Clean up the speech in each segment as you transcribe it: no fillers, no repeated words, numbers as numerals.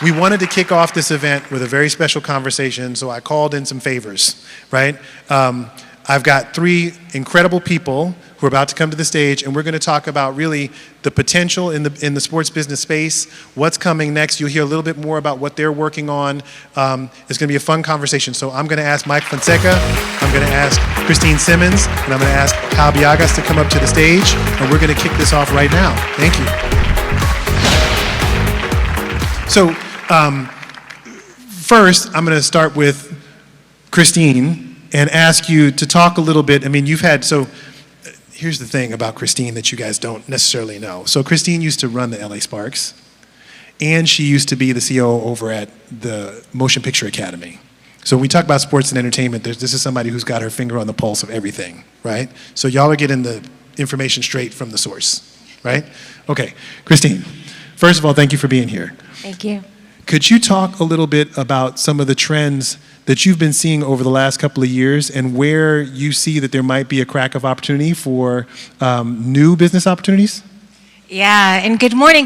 We wanted to kick off this event with a very special conversation, so I called in some favors, right? I've got three incredible people who are about to come to the stage, and we're going to talk about really the potential in the sports business space, what's coming next. You'll hear a little bit more about what they're working on. It's going to be a fun conversation. So I'm going to ask Mike Fonseca, I'm going to ask Christine Simmons, and I'm going to ask Kyle Biagas to come up to the stage, and we're going to kick this off right now. Thank you. So first, I'm going to start with Christine and ask you to talk a little bit. I mean, so here's the thing about Christine that you guys don't necessarily know. So Christine used to run the LA Sparks, and she used to be the CEO over at the Motion Picture Academy. So when we talk about sports and entertainment, this is somebody who's got her finger on the pulse of everything, right? So y'all are getting the information straight from the source, right? Okay, Christine, first of all, thank you for being here. Thank you. Could you talk a little bit about some of the trends that you've been seeing over the last couple of years and where you see that there might be a crack of opportunity for new business opportunities? Yeah, and good morning,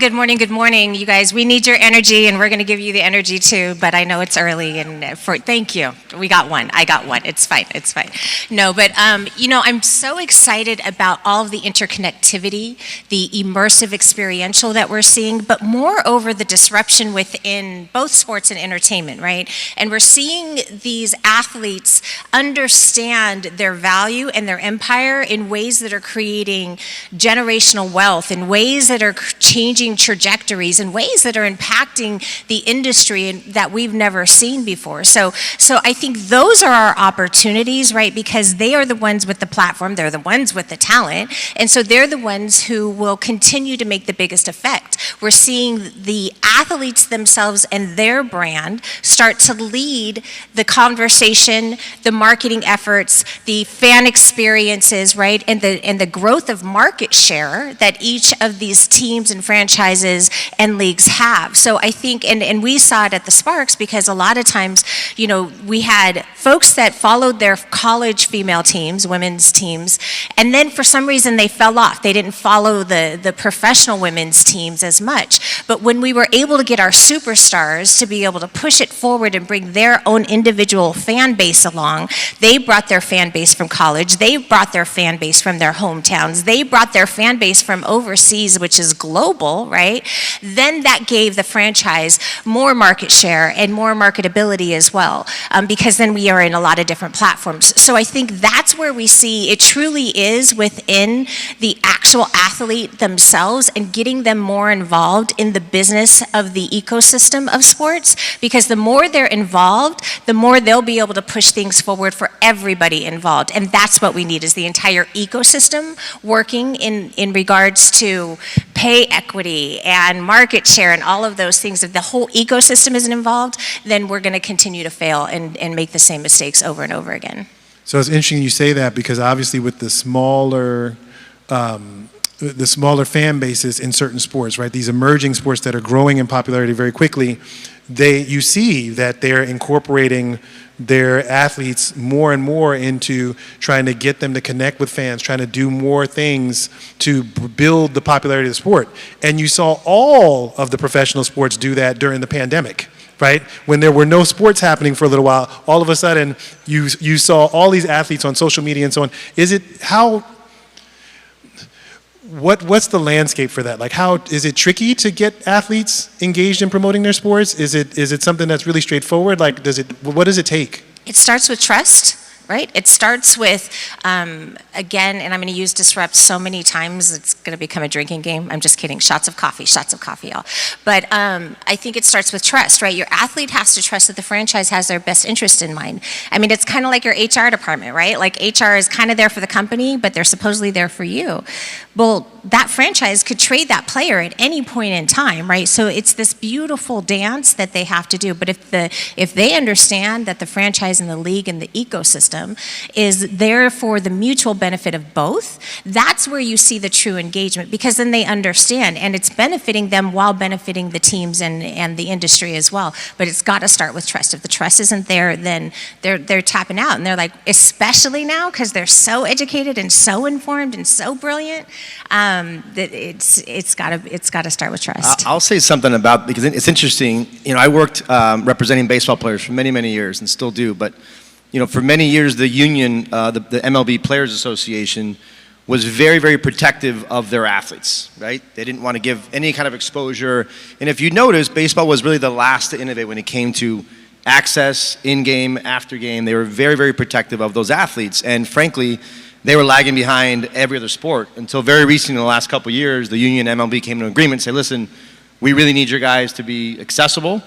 you guys. We need your energy, and we're going to give you the energy too, but I know it's early, and thank you. We got one. I got one. It's fine. No, but, I'm so excited about all of the interconnectivity, the immersive experiential that we're seeing, but moreover, the disruption within both sports and entertainment, right? And we're seeing these athletes understand their value and their empire in ways that are creating generational wealth, in ways that are changing trajectories, in ways that are impacting the industry that we've never seen before. So I think those are our opportunities, right? Because they are the ones with the platform, they're the ones with the talent, and so they're the ones who will continue to make the biggest effect. We're seeing the athletes themselves and their brand start to lead the conversation, the marketing efforts, the fan experiences, right? And the growth of market share that each of these teams and franchises and leagues have. So I think, and we saw it at the Sparks, because a lot of times, we had folks that followed their college female teams, women's teams, and then for some reason they fell off. They didn't follow the professional women's teams as much. But when we were able to get our superstars to be able to push it forward and bring their own individual fan base along, they brought their fan base from college, they brought their fan base from their hometowns, they brought their fan base from overseas, which is global, right? Then that gave the franchise more market share and more marketability as well, because then we are in a lot of different platforms. So I think that's where we see it truly is within the actual athlete themselves and getting them more involved in the business of the ecosystem of sports, because the more they're involved, the more they'll be able to push things forward for everybody involved. And that's what we need, is the entire ecosystem working in regards to pay equity and market share and all of those things. If the whole ecosystem isn't involved, then we're going to continue to fail and make the same mistakes over and over again. So it's interesting you say that, because obviously with the smaller fan bases in certain sports, right? These emerging sports that are growing in popularity very quickly, you see that they're incorporating their athletes more and more into trying to get them to connect with fans, trying to do more things to build the popularity of the sport. And you saw all of the professional sports do that during the pandemic, right? When there were no sports happening for a little while, all of a sudden you saw all these athletes on social media and so on. What's the landscape for that? Like, how is it tricky to get athletes engaged in promoting their sports? Is it something that's really straightforward? Like, what does it take? It starts with trust, right? It starts with, again, and I'm going to use disrupt so many times, it's going to become a drinking game. I'm just kidding. Shots of coffee, y'all. But I think it starts with trust, right? Your athlete has to trust that the franchise has their best interest in mind. I mean, it's kind of like your HR department, right? Like, HR is kind of there for the company, but they're supposedly there for you. Well, that franchise could trade that player at any point in time, right? So it's this beautiful dance that they have to do. But if they understand that the franchise and the league and the ecosystem ecosystem is there for the mutual benefit of both, that's where you see the true engagement, because then they understand, and it's benefiting them while benefiting the teams and the industry as well. But it's got to start with trust. If the trust isn't there, then they're tapping out, and they're like, especially now, because they're so educated and so informed and so brilliant, that it's got to start with trust. I'll say something about, because it's interesting. I worked representing baseball players for many, many years, and still do. But for many years, the union, the MLB Players Association, was very, very protective of their athletes. Right? They didn't want to give any kind of exposure. And if you notice, baseball was really the last to innovate when it came to access, in-game, after-game. They were very, very protective of those athletes, and frankly, they were lagging behind every other sport until very recently, in the last couple of years, the union and MLB came to an agreement and said, listen, we really need your guys to be accessible,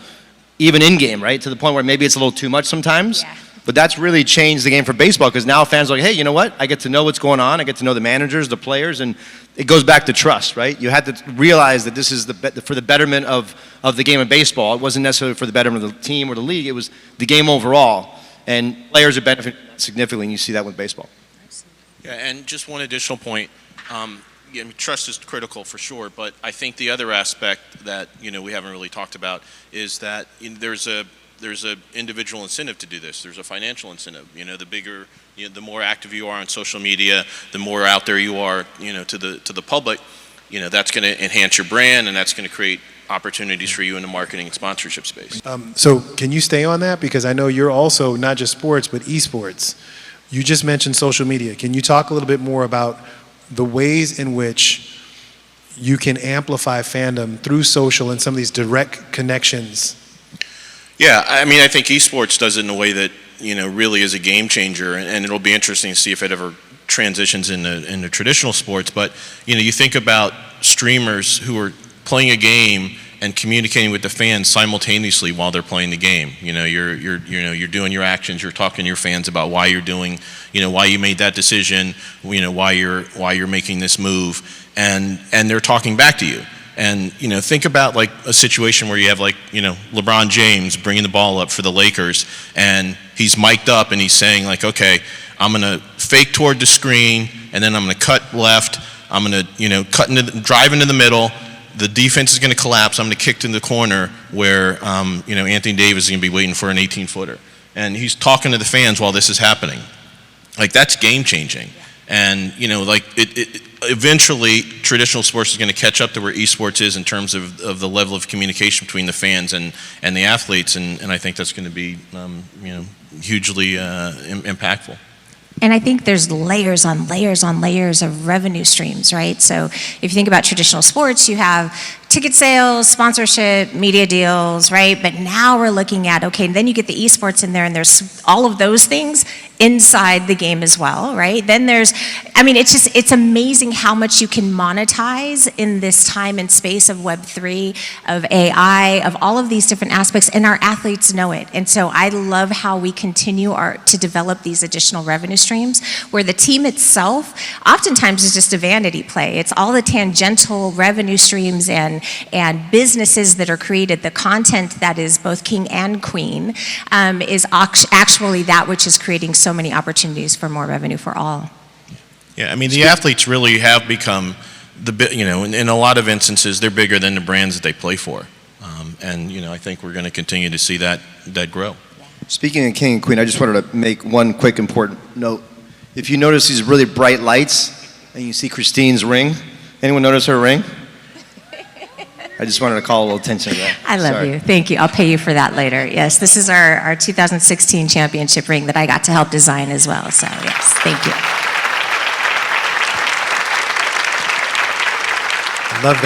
even in-game, right? To the point where maybe it's a little too much sometimes. Yeah. But that's really changed the game for baseball, because now fans are like, hey, you know what? I get to know what's going on. I get to know the managers, the players, and it goes back to trust, right? You had to realize that this is for the betterment of the game of baseball. It wasn't necessarily for the betterment of the team or the league. It was the game overall. And players are benefiting significantly, and you see that with baseball. Yeah, and just one additional point. Trust is critical for sure, but I think the other aspect that we haven't really talked about is that there's a individual incentive to do this. There's a financial incentive. The bigger, the more active you are on social media, the more out there you are, to the public. That's going to enhance your brand, and that's going to create opportunities for you in the marketing and sponsorship space. So can you stay on that? Because I know you're also not just sports, but esports. You just mentioned social media. Can you talk a little bit more about the ways in which you can amplify fandom through social and some of these direct connections? Yeah, I think esports does it in a way that really is a game changer, and it'll be interesting to see if it ever transitions into traditional sports. But you think about streamers who are playing a game and communicating with the fans simultaneously while they're playing the game. You're doing your actions. You're talking to your fans about why you're doing, why you made that decision. Why you're making this move, and they're talking back to you. And think about like a situation where you have LeBron James bringing the ball up for the Lakers, and he's mic'd up and he's saying like, okay, I'm gonna fake toward the screen, and then I'm gonna cut left. I'm gonna drive into the middle. The defense is going to collapse. I'm going to kick to the corner where Anthony Davis is going to be waiting for an 18-footer. And he's talking to the fans while this is happening. Like, that's game-changing. And, eventually, traditional sports is going to catch up to where esports is in terms of the level of communication between the fans and the athletes. And I think that's going to be, hugely impactful. And I think there's layers on layers on layers of revenue streams, right? So if you think about traditional sports, you have ticket sales, sponsorship, media deals, right? But now we're looking at, okay, and then you get the esports in there, and there's all of those things inside the game as well, right? Then it's amazing how much you can monetize in this time and space of Web3, of AI, of all of these different aspects, and our athletes know it. And so I love how we continue to develop these additional revenue streams, where the team itself oftentimes is just a vanity play. It's all the tangential revenue streams and businesses that are created, the content that is both king and queen, is actually that which is creating so many opportunities for more revenue for all. Yeah, the athletes really have become in a lot of instances, they're bigger than the brands that they play for. I think we're going to continue to see that grow. Speaking of king and queen, I just wanted to make one quick important note. If you notice these really bright lights and you see Christine's ring, anyone notice her ring? I just wanted to call a little attention to that. I love you. Thank you. I'll pay you for that later. Yes, this is our 2016 championship ring that I got to help design as well. So yes, thank you. Love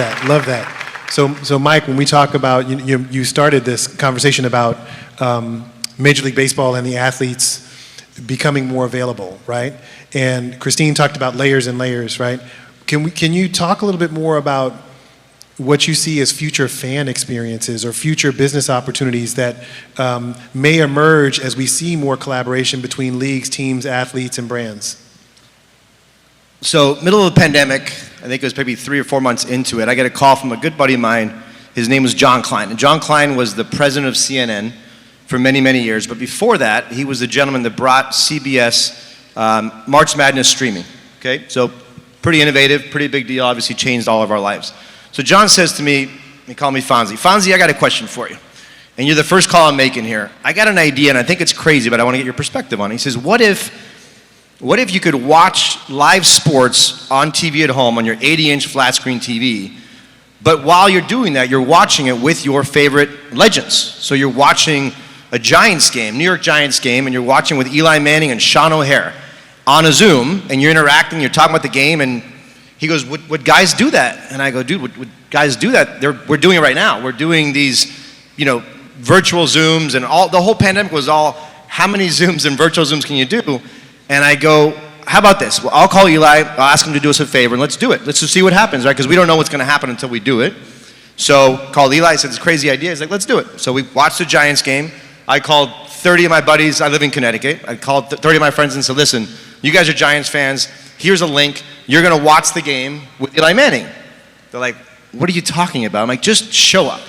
that. So Mike, when we talk about, you started this conversation about Major League Baseball and the athletes becoming more available, right? And Christine talked about layers and layers, right? Can you talk a little bit more about what you see as future fan experiences or future business opportunities that may emerge as we see more collaboration between leagues, teams, athletes, and brands? So, middle of the pandemic, I think it was maybe 3 or 4 months into it, I get a call from a good buddy of mine. His name was John Klein. And John Klein was the president of CNN, for many, many years. But before that, he was the gentleman that brought CBS March Madness streaming. Okay, so pretty innovative, pretty big deal, obviously changed all of our lives. So John says to me, they call me Fonzie. Fonzie, I got a question for you. And you're the first call I'm making here. I got an idea, and I think it's crazy, but I want to get your perspective on it. He says, what if you could watch live sports on TV at home on your 80-inch flat screen TV, but while you're doing that, you're watching it with your favorite legends. So you're watching a Giants game, New York Giants game, and you're watching with Eli Manning and Sean O'Hare on a Zoom, and you're interacting, you're talking about the game, and he goes, would guys do that? And I go, dude, would guys do that? We're doing it right now. We're doing these, virtual Zooms, and the whole pandemic was all, how many Zooms and virtual Zooms can you do? And I go, how about this? Well, I'll call Eli, I'll ask him to do us a favor, and let's do it. Let's just see what happens, right? Because we don't know what's going to happen until we do it. So called Eli, said, it's a crazy idea. He's like, let's do it. So we watched the Giants game. I called 30 of my buddies. I live in Connecticut. I called 30 of my friends and said, listen, you guys are Giants fans. Here's a link. You're going to watch the game with Eli Manning. They're like, what are you talking about? I'm like, just show up.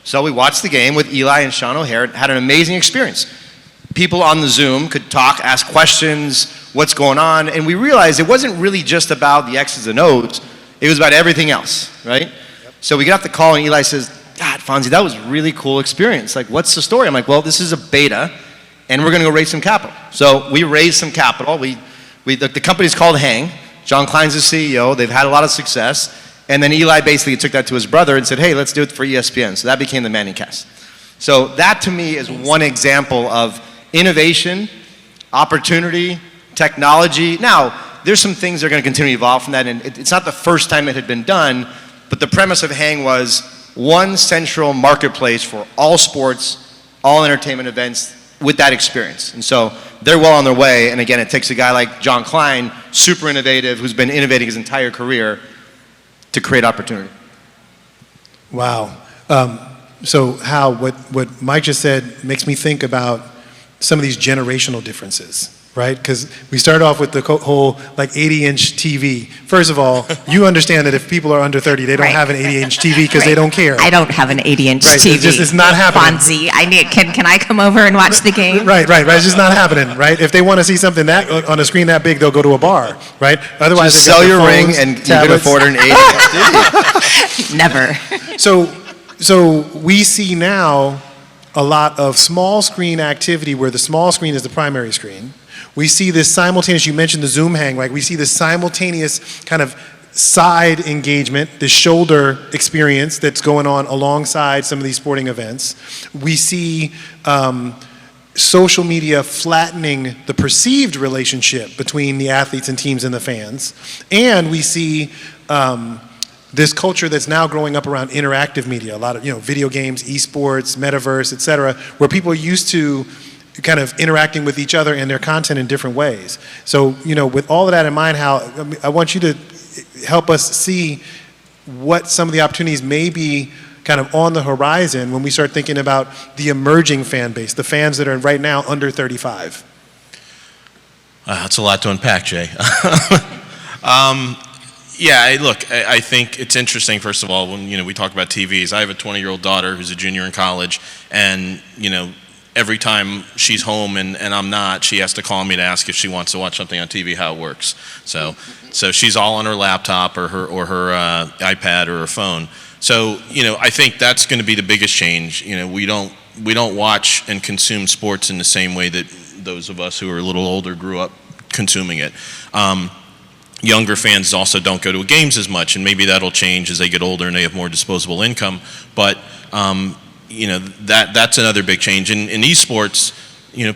So we watched the game with Eli and Sean O'Hare, had an amazing experience. People on the Zoom could talk, ask questions, what's going on, and we realized it wasn't really just about the X's and O's, it was about everything else, right? Yep. So we get off the call and Eli says, God, Fonzie, that was a really cool experience. Like, what's the story? I'm like, well, this is a beta, and we're gonna go raise some capital. So we raised some capital. The company's called Hang. John Klein's the CEO. They've had a lot of success. And then Eli basically took that to his brother and said, hey, let's do it for ESPN. So that became the Manningcast. So that to me is one example of innovation, opportunity, technology. Now, there's some things that are going to continue to evolve from that, and it's not the first time it had been done, but the premise of Hang was one central marketplace for all sports, all entertainment events with that experience. And so they're well on their way, and again, it takes a guy like John Klein, super innovative, who's been innovating his entire career to create opportunity. Wow. So Hal, what Mike just said makes me think about some of these generational differences, right? Because we started off with the whole like 80-inch TV. First of all, you understand that if people are under 30, they don't have an 80-inch TV because they don't care. I don't have an 80-inch right. TV. It's not happening. Fonzie, can I come over and watch the game? Right. It's just not happening, right? If they want to see something that on a screen that big, they'll go to a bar, right? Otherwise, just sell your ring and you can afford an 80-inch TV. Never. So we see now a lot of small screen activity where the small screen is the primary screen. We see this simultaneous, you mentioned the Zoom hang, right? We see this simultaneous kind of side engagement, the shoulder experience that's going on alongside some of these sporting events. We see social media flattening the perceived relationship between the athletes and teams and the fans. And we see this culture that's now growing up around interactive media, a lot of video games, esports, metaverse, et cetera, where people are used to kind of interacting with each other and their content in different ways. So, with all of that in mind, Hal, I want you to help us see what some of the opportunities may be kind of on the horizon when we start thinking about the emerging fan base, the fans that are right now under 35. That's a lot to unpack, Jay. Look, I think it's interesting, first of all, when we talk about TVs. I have a 20-year-old daughter who's a junior in college, and every time she's home and I'm not, she has to call me to ask if she wants to watch something on TV, how it works. So she's all on her laptop or her iPad or her phone. So I think that's going to be the biggest change. We don't watch and consume sports in the same way that those of us who are a little older grew up consuming it. Younger fans also don't go to games as much, and maybe that'll change as they get older and they have more disposable income. But that's another big change. In esports,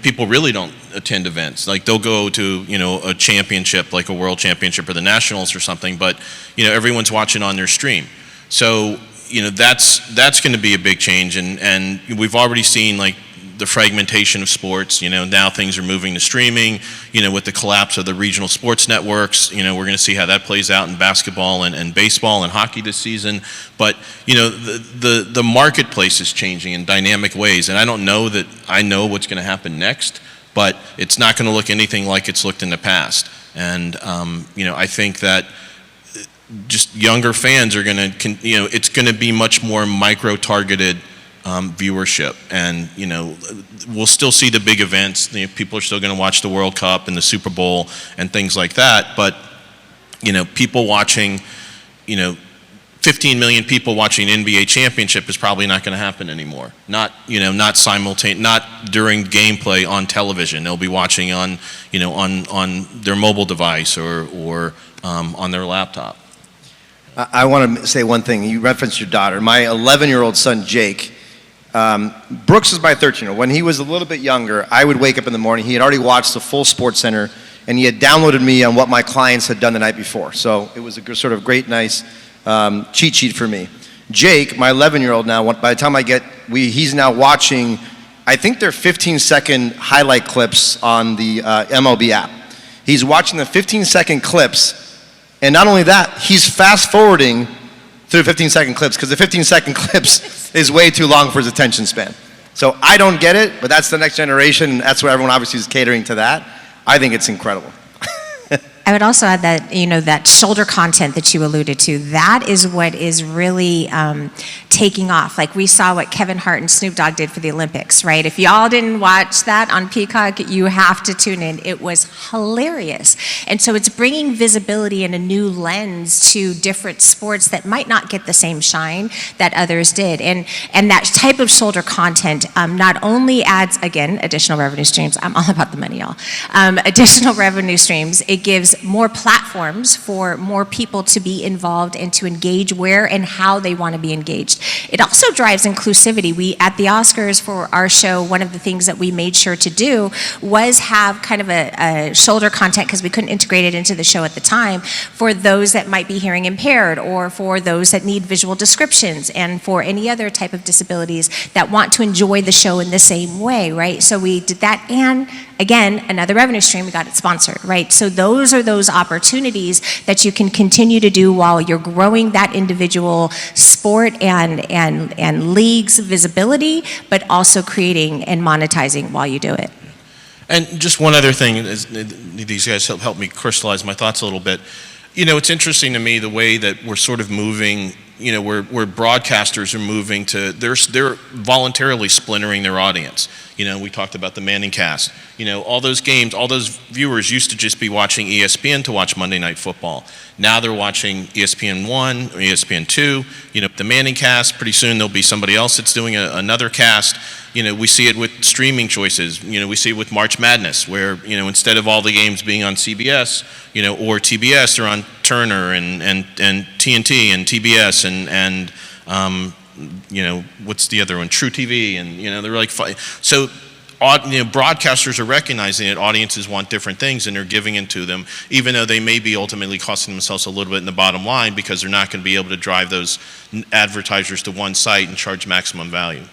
people really don't attend events. Like they'll go to a championship, like a world championship or the nationals or something, but everyone's watching on their stream. So that's going to be a big change, and we've already seen like the fragmentation of sports. Now things are moving to streaming. With the collapse of the regional sports networks, we're going to see how that plays out in basketball and baseball and hockey this season. But the marketplace is changing in dynamic ways, and I don't know that I know what's going to happen next, but it's not going to look anything like it's looked in the past. And I think that just younger fans are going to, it's going to be much more micro-targeted viewership. And, we'll still see the big events. People are still going to watch the World Cup and the Super Bowl and things like that. But, people watching, 15 million people watching NBA championship is probably not going to happen anymore. Not during gameplay on television. They'll be watching on, on their mobile device or on their laptop. I want to say one thing. You referenced your daughter. My 11-year-old son, Jake, Brooks is my 13-year-old. When he was a little bit younger, I would wake up in the morning. He had already watched the full Sports Center, and he had downloaded me on what my clients had done the night before. So it was a sort of great, nice cheat sheet for me. Jake, my 11-year-old now, by the time he's now watching, I think they're 15-second highlight clips on the MLB app. He's watching the 15-second clips, and not only that, he's fast-forwarding through 15-second clips, because the 15-second clips is way too long for his attention span. So I don't get it, but that's the next generation, and that's where everyone obviously is catering to that. I think it's incredible. I would also add that, that shoulder content that you alluded to, that is what is really taking off. Like we saw what Kevin Hart and Snoop Dogg did for the Olympics, right? If y'all didn't watch that on Peacock, you have to tune in. It was hilarious. And so it's bringing visibility and a new lens to different sports that might not get the same shine that others did. And that type of shoulder content not only adds, again, additional revenue streams. I'm all about the money, y'all. Additional revenue streams. It gives more platforms for more people to be involved and to engage where and how they want to be engaged. It also drives inclusivity. We, at the Oscars for our show, one of the things that we made sure to do was have kind of a shoulder content, because we couldn't integrate it into the show at the time, for those that might be hearing impaired, or for those that need visual descriptions, and for any other type of disabilities that want to enjoy the show in the same way, right? So we did that, and again, another revenue stream, we got it sponsored, right? So those are those opportunities that you can continue to do while you're growing that individual sport and league's visibility, but also creating and monetizing while you do it. And just one other thing, is these guys help me crystallize my thoughts a little bit. It's interesting to me the way that we're sort of moving, where broadcasters are moving to, they're voluntarily splintering their audience. We talked about the Manning cast. All those games, all those viewers used to just be watching ESPN to watch Monday Night Football. Now they're watching ESPN 1 or ESPN 2. The Manning cast, pretty soon there'll be somebody else that's doing another cast. We see it with streaming choices. We see it with March Madness, where, instead of all the games being on CBS, or TBS, they're on Turner and TNT and TBS and what's the other one? True TV, and they're like so. Broadcasters are recognizing that audiences want different things, and they're giving into them, even though they may be ultimately costing themselves a little bit in the bottom line, because they're not going to be able to drive those advertisers to one site and charge maximum value.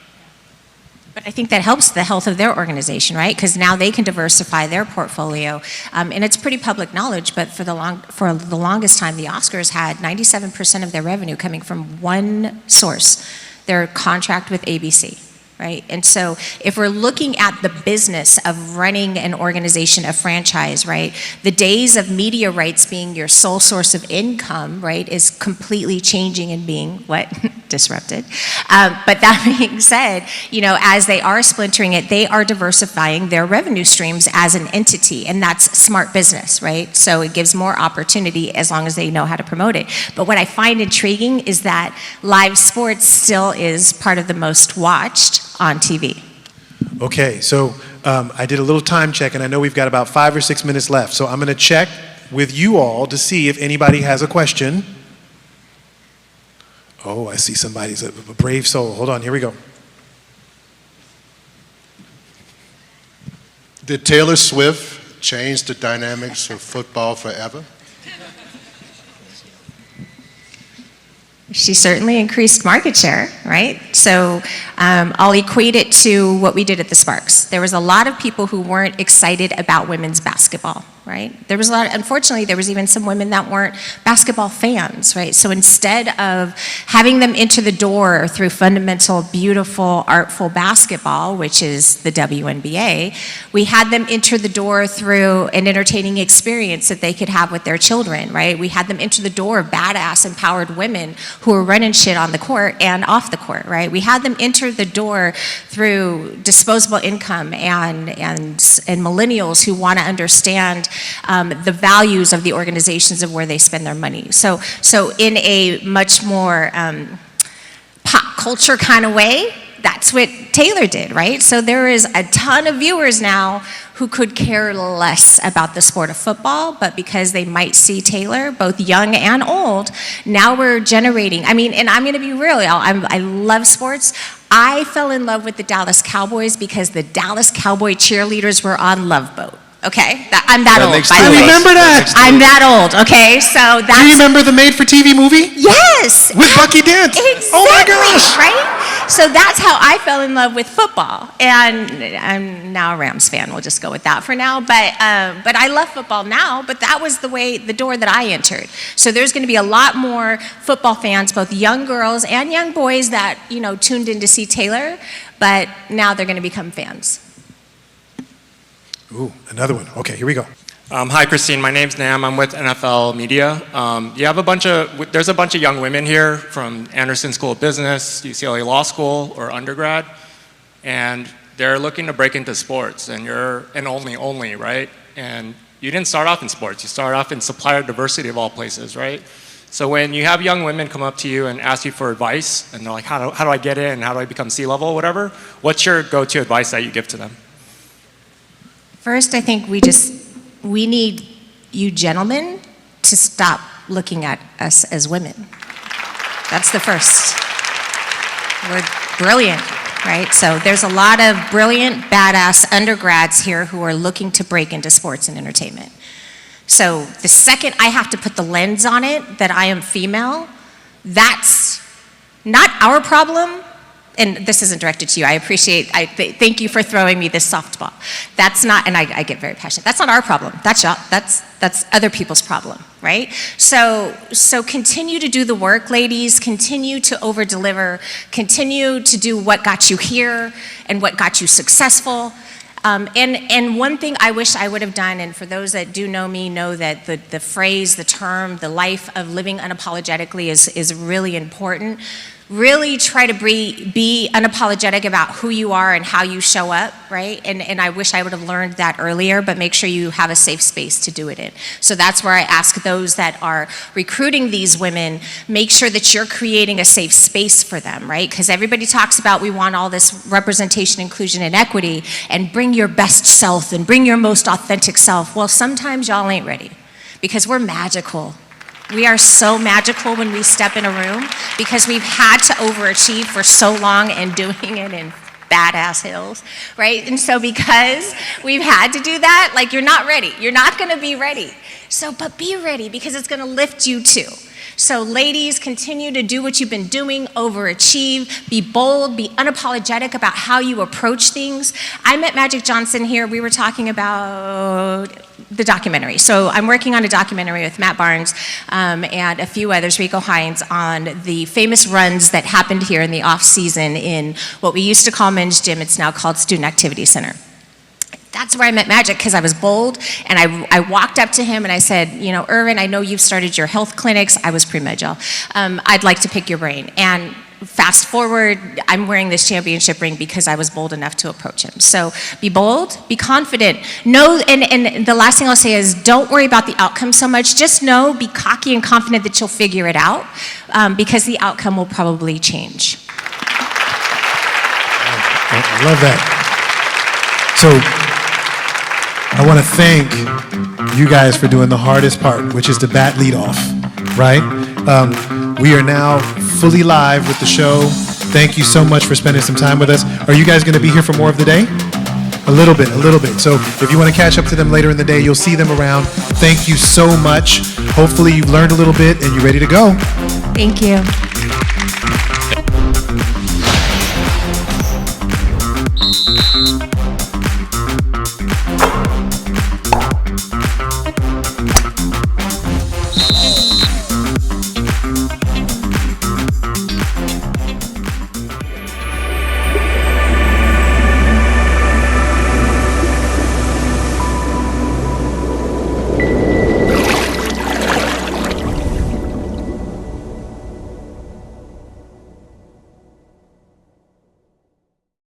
But I think that helps the health of their organization, right? Because now they can diversify their portfolio. And it's pretty public knowledge, but for the longest time, the Oscars had 97% of their revenue coming from one source, their contract with ABC. Right? And so if we're looking at the business of running an organization, a franchise, right, the days of media rights being your sole source of income, right, is completely changing and being disrupted. But that being said, as they are splintering it, they are diversifying their revenue streams as an entity, and that's smart business, right? So it gives more opportunity as long as they know how to promote it. But what I find intriguing is that live sports still is part of the most watched on TV. Okay, so I did a little time check, and I know we've got about 5 or 6 minutes left. So I'm going to check with you all to see if anybody has a question. Oh, I see somebody's a brave soul. Hold on, here we go. Did Taylor Swift change the dynamics of football forever? She certainly increased market share, right? So I'll equate it to what we did at the Sparks. There was a lot of people who weren't excited about women's basketball, right? There was a lot, unfortunately, there was even some women that weren't basketball fans, right? So instead of having them enter the door through fundamental, beautiful, artful basketball, which is the WNBA, we had them enter the door through an entertaining experience that they could have with their children, right? We had them enter the door of badass, empowered women who were running shit on the court and off the court, right? We had them enter the door through disposable income and millennials who want to understand the values of the organizations of where they spend their money. So in a much more pop culture kind of way, that's what Taylor did, right? So there is a ton of viewers now who could care less about the sport of football, but because they might see Taylor, both young and old, now we're generating, I mean, and I'm gonna be real, y'all, I love sports. I fell in love with the Dallas Cowboys because the Dallas Cowboy cheerleaders were on Love Boat. Okay, I'm that old. By the way. I remember that. I'm that old. Okay, so that's. Do you remember the made-for-TV movie? Yes. With Bucky Dent. Exactly. Oh my gosh. Right. So that's how I fell in love with football, and I'm now a Rams fan. We'll just go with that for now. But I love football now. But that was the door that I entered. So there's going to be a lot more football fans, both young girls and young boys that tuned in to see Taylor. But now they're going to become fans. Ooh, another one. Okay, here we go. Hi, Christine. My name's Nam. I'm with NFL Media. You have there's a bunch of young women here from Anderson School of Business, UCLA Law School, or undergrad, and they're looking to break into sports, and you're an only, right? And you didn't start off in sports. You started off in supplier diversity of all places, right? So when you have young women come up to you and ask you for advice, and they're like, how do I get in? How do I become C-level, whatever? What's your go-to advice that you give to them? First, I think we need you gentlemen to stop looking at us as women. That's the first. We're brilliant, right? So there's a lot of brilliant, badass undergrads here who are looking to break into sports and entertainment. So the second I have to put the lens on it that I am female, that's not our problem. And this isn't directed to you. Thank you for throwing me this softball. That's not, and I get very passionate. That's not our problem. That's y'all. That's other people's problem, right? So continue to do the work, ladies. Continue to over-deliver. Continue to do what got you here and what got you successful. And one thing I wish I would have done, and for those that do know me know that the phrase, the term, the life of living unapologetically is really important. Really try to be unapologetic about who you are and how you show up, right? And I wish I would have learned that earlier, but make sure you have a safe space to do it in. So that's where I ask those that are recruiting these women, make sure that you're creating a safe space for them, right? Because everybody talks about we want all this representation, inclusion, and equity, and bring your best self and bring your most authentic self. Well, sometimes y'all ain't ready because we're magical. We are so magical when we step in a room because we've had to overachieve for so long and doing it in badass hills, right? And so because we've had to do that, like you're not ready. You're not gonna be ready. But be ready because it's gonna lift you too. So ladies, continue to do what you've been doing, overachieve, be bold, be unapologetic about how you approach things. I met Magic Johnson here. We were talking about the documentary. So I'm working on a documentary with Matt Barnes and a few others, Rico Hines, on the famous runs that happened here in the off season in what we used to call Men's Gym. It's now called Student Activity Center. That's where I met Magic because I was bold and I walked up to him and I said, Irvin, I know you've started your health clinics. I was pre-med, y'all. I'd like to pick your brain. And fast forward, I'm wearing this championship ring because I was bold enough to approach him. So be bold, be confident. Know, and the last thing I'll say is don't worry about the outcome so much. Just know, be cocky and confident that you'll figure it out because the outcome will probably change. I love that. So I want to thank you guys for doing the hardest part, which is the bat leadoff, right? We are now fully live with the show. Thank you so much for spending some time with us. Are you guys going to be here for more of the day? A little bit. So if you want to catch up to them later in the day, you'll see them around. Thank you so much. Hopefully you've learned a little bit and you're ready to go. Thank you.